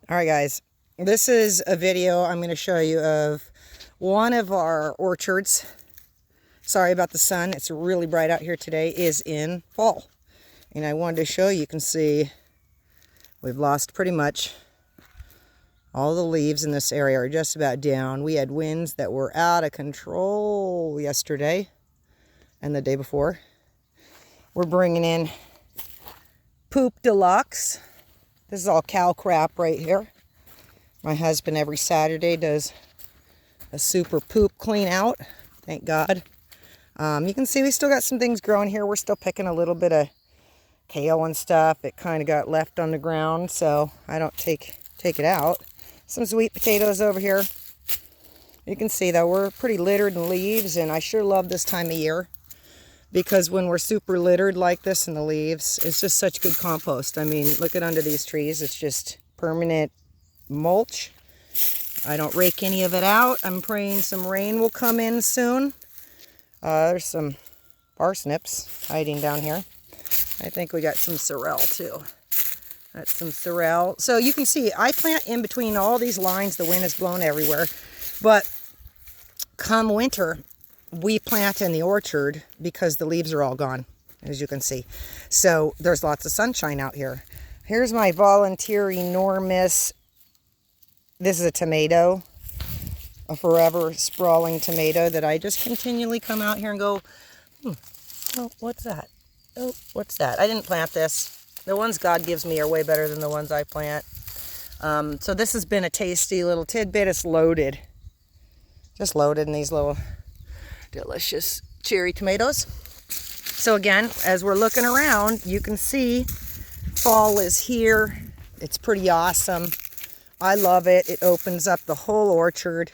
All right, guys, this is a video I'm going to show you of one of our orchards. Sorry about the sun. It's really bright out here today. Is in fall. And I wanted to show you, you can see we've lost pretty much all the leaves in this area are just about down. We had winds that were out of control yesterday and the day before. We're bringing in poop deluxe. This is all cow crap right here. My husband every Saturday does a super poop clean out. Thank God. You can see we still got some things growing here. We're still picking a little bit of kale and stuff. It kind of got left on the ground, so I don't take it out. Some sweet potatoes over here. You can see though we're pretty littered in leaves, and I sure love this time of year. Because when we're super littered like this in the leaves, it's just such good compost. I mean, look at under these trees. It's just permanent mulch. I don't rake any of it out. I'm praying some rain will come in soon. There's some parsnips hiding down here. I think we got some sorrel too. That's some sorrel. So you can see I plant in between all these lines. The wind is blowing everywhere. But come winter, we plant in the orchard because the leaves are all gone, as you can see. So there's lots of sunshine out here. Here's my volunteer enormous, this is a tomato, a forever sprawling tomato that I just continually come out here and go, oh, what's that? Oh, what's that? I didn't plant this. The ones God gives me are way better than the ones I plant. So this has been a tasty little tidbit. It's loaded. Just loaded in these little delicious cherry tomatoes. So again, as we're looking around, you can see fall is here. It's pretty awesome. I love it. It opens up the whole orchard.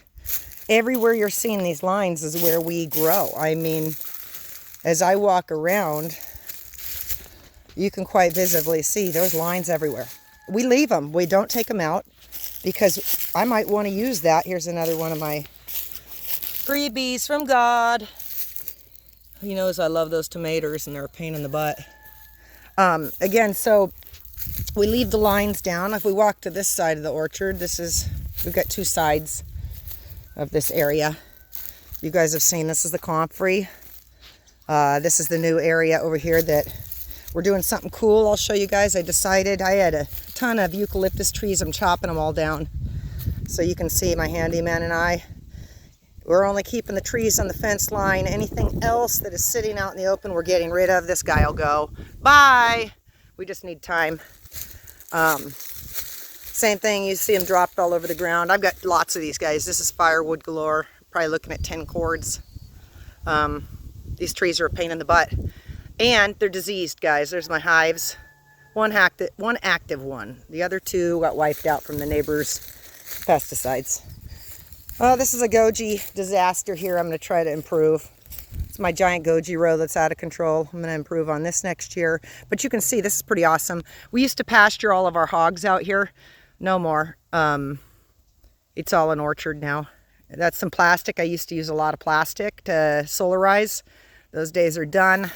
Everywhere you're seeing these lines is where we grow. I mean, as I walk around, you can quite visibly see there's lines everywhere. We leave them. We don't take them out because I might want to use that. Here's another one of my freebies from God. He knows I love those tomatoes and they're a pain in the butt. Again, so we leave the lines down. If we walk to this side of the orchard, we've got two sides of this area. You guys have seen this is the comfrey. This is the new area over here that we're doing something cool. I'll show you guys. I had a ton of eucalyptus trees. I'm chopping them all down. So you can see my handyman and we're only keeping the trees on the fence line. Anything else that is sitting out in the open, we're getting rid of. This guy will go. Bye. We just need time. Same thing. You see them dropped all over the ground. I've got lots of these guys. This is firewood galore. Probably looking at 10 cords. These trees are a pain in the butt. And they're diseased, guys. There's my hives. One active one. The other two got wiped out from the neighbor's pesticides. Oh, this is a goji disaster here. I'm going to try to improve. It's my giant goji row that's out of control. I'm going to improve on this next year. But you can see this is pretty awesome. We used to pasture all of our hogs out here. No more. It's all an orchard now. That's some plastic. I used to use a lot of plastic to solarize. Those days are done.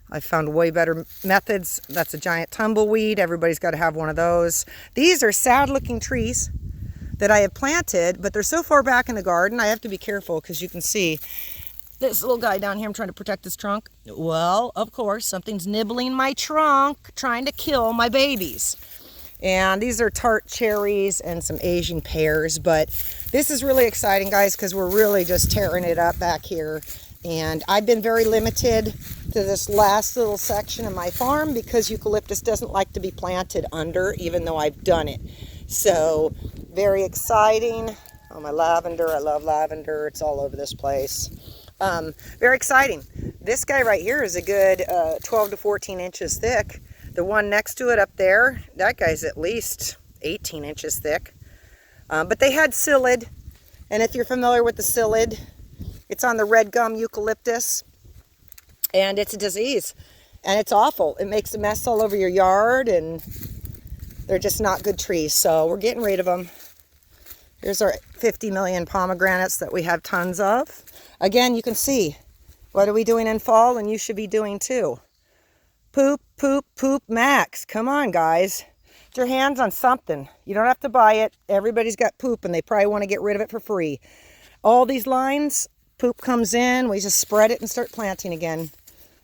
I found way better methods. That's a giant tumbleweed. Everybody's got to have one of those. These are sad looking trees that I have planted, but they're so far back in the garden, I have to be careful because you can see this little guy down here. I'm trying to protect his trunk. Well, of course, something's nibbling my trunk, trying to kill my babies. And these are tart cherries and some Asian pears, but this is really exciting, guys, because we're really just tearing it up back here. And I've been very limited to this last little section of my farm because eucalyptus doesn't like to be planted under, even though I've done it. So very exciting. Oh, my lavender. I love lavender. It's all over this place. Very exciting. This guy right here is a good 12 to 14 inches thick. The one next to it up there, that guy's at least 18 inches thick. But they had psyllid. And if you're familiar with the psyllid, it's on the red gum eucalyptus. And it's a disease. And it's awful. It makes a mess all over your yard, and they're just not good trees. So we're getting rid of them. Here's our 50 million pomegranates that we have tons of. Again, you can see, what are we doing in fall? And you should be doing too. Poop, poop, poop max. Come on, guys. Get your hands on something. You don't have to buy it. Everybody's got poop and they probably want to get rid of it for free. All these lines, poop comes in. We just spread it and start planting again.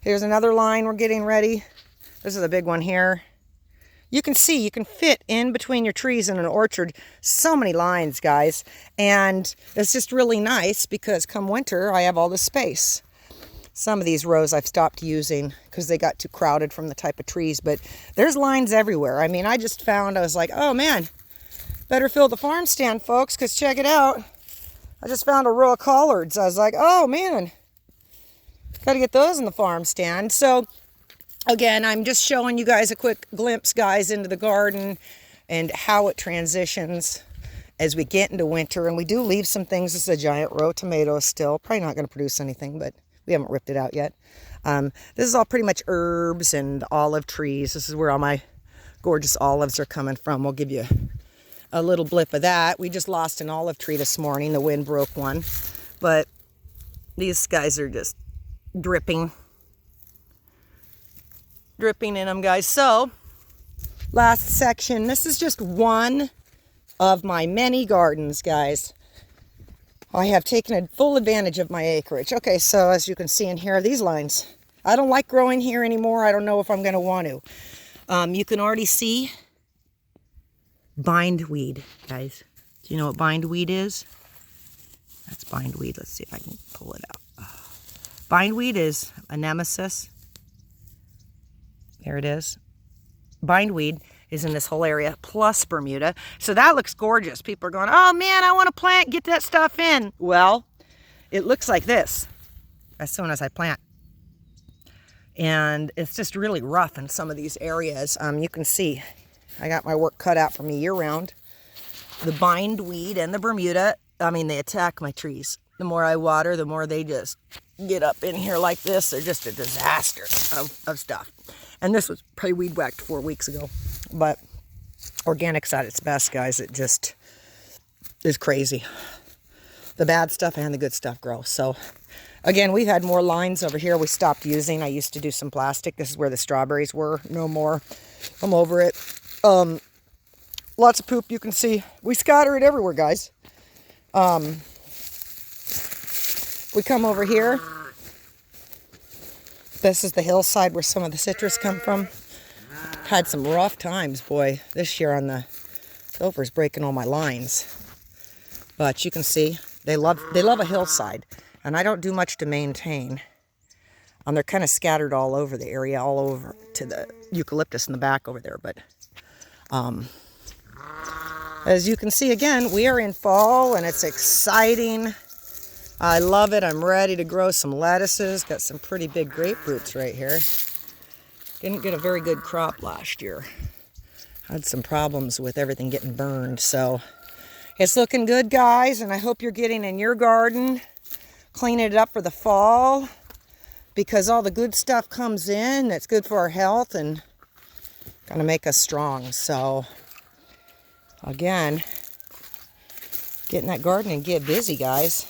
Here's another line we're getting ready. This is a big one here. You can see, you can fit in between your trees in an orchard so many lines, guys. And it's just really nice because come winter, I have all this space. Some of these rows I've stopped using because they got too crowded from the type of trees. But there's lines everywhere. I mean, I just found, I was like, oh man, better fill the farm stand, folks, because check it out. I just found a row of collards. I was like, oh man, got to get those in the farm stand. So again, I'm just showing you guys a quick glimpse, guys, into the garden and how it transitions as we get into winter. And we do leave some things. This is a giant row of tomatoes still. Probably not going to produce anything, but we haven't ripped it out yet. This is all pretty much herbs and olive trees. This is where all my gorgeous olives are coming from. We'll give you a little blip of that. We just lost an olive tree this morning. The wind broke one. But these guys are just dripping in them, guys. So last section, this is just one of my many gardens, guys. I have taken a full advantage of my acreage. Okay, so as you can see in here are these lines. I don't like growing here anymore. I don't know if I'm going to want to. You can already see bindweed, guys. Do you know what bindweed is? That's bindweed. Let's see if I can pull it out. Bindweed is a nemesis. There it is. Bindweed is in this whole area, plus Bermuda. So that looks gorgeous. People are going, oh man, I want to plant, get that stuff in. Well, it looks like this as soon as I plant. And it's just really rough in some of these areas. You can see I got my work cut out for me year round. The bindweed and the Bermuda, they attack my trees. The more I water, the more they just get up in here like this. They're just a disaster of stuff. And this was probably weed whacked 4 weeks ago. But organic's at its best, guys. It just is crazy. The bad stuff and the good stuff grow. So, again, we've had more lines over here we stopped using. I used to do some plastic. This is where the strawberries were. No more. I'm over it. Lots of poop, you can see. We scatter it everywhere, guys. We come over here. This is the hillside where some of the citrus come from. Had some rough times, boy, this year on the gophers breaking all my lines. But you can see they love a hillside, and I don't do much to maintain. They're kind of scattered all over the area, all over to the eucalyptus in the back over there. But as you can see, again, we are in fall, and it's exciting. I love it. I'm ready to grow some lettuces. Got some pretty big grapefruits right here. Didn't get a very good crop last year. Had some problems with everything getting burned. So it's looking good, guys. And I hope you're getting in your garden, cleaning it up for the fall. Because all the good stuff comes in that's good for our health and gonna make us strong. So again, get in that garden and get busy, guys.